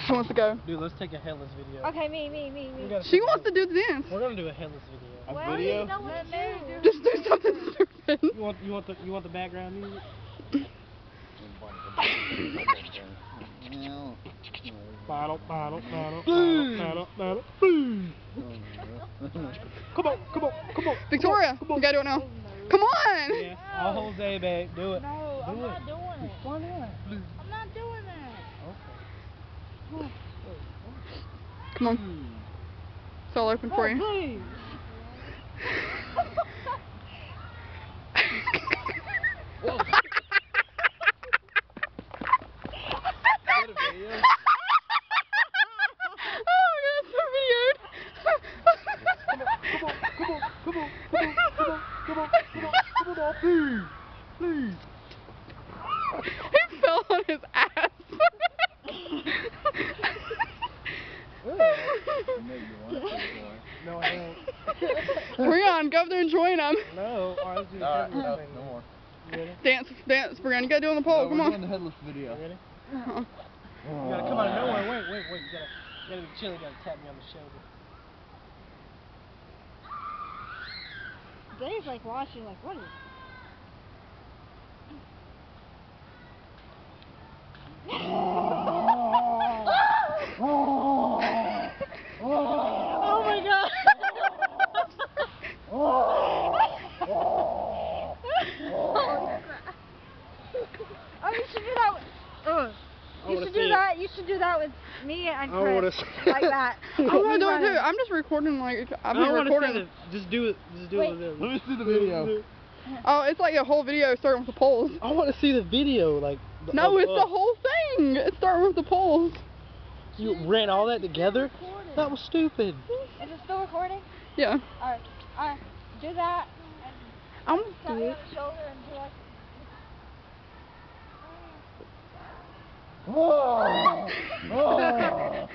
Who wants to go? Dude, let's take a headless video. Okay, me. She wants to do the dance. We're gonna do a headless video. A video? Just do something stupid. You want the background music? Battle. Come on. Victoria, you gotta do it now. Come on! Yeah, I'll Jose, babe. Do it. No, I'm not doing it. Why not? I'm not doing that. Okay. Come on. It's all open for you. Please. Please. He fell on his ass. No, I don't. Brian, go up there and join him. No, alright, Alright, no more. Dance, Brian. You gotta do it on the pole. Come We're on. doing the headless video. You ready? Uh-huh. You gotta come out of nowhere. Wait. You gotta be chill. You gotta tap me on the shoulder. Dave's like watching, like, what is Oh my god! Oh, you should do that with, you should do that with me and Chris. Like that. I'm gonna do it too. I'm just recording I've been recording. Just do it with them. Let me see the video. Oh, it's like a whole video starting with the poles. I want to see the video, like. No, it's the whole thing. It's starting with the poles. You ran all that together? That was stupid. Is it still recording? Yeah. Alright. Do that. I'm Tap gonna me do on it. the shoulder and do like. Oh my god.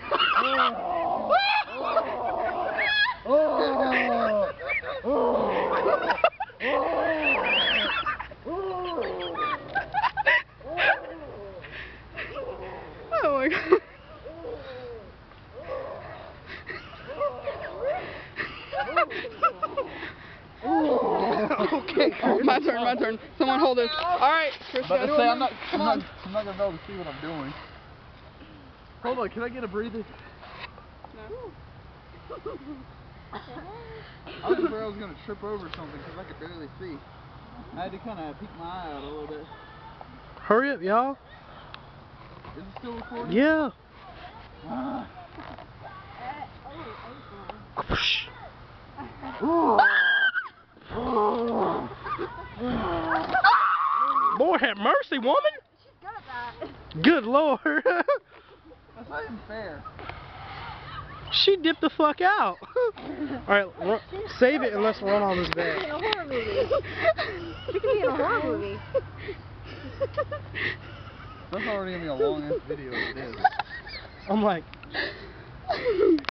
Okay, My turn. Someone hold this. Alright, Chris, But gotta to do say, it. I'm not Come on. gonna be able to see what I'm doing. Hold on, can I get a breather? I was afraid I was gonna trip over something because I could barely see. I had to kind of peek my eye out a little bit. Hurry up, y'all. Is it still recording? Yeah. Lord have mercy, woman. She's good at that. Good Lord. That's not even fair. She dipped the fuck out. Alright, save it and let's run on this bed. In a horror movie. She could be in a horror movie. That's already gonna be a long ass video as it is. I'm like.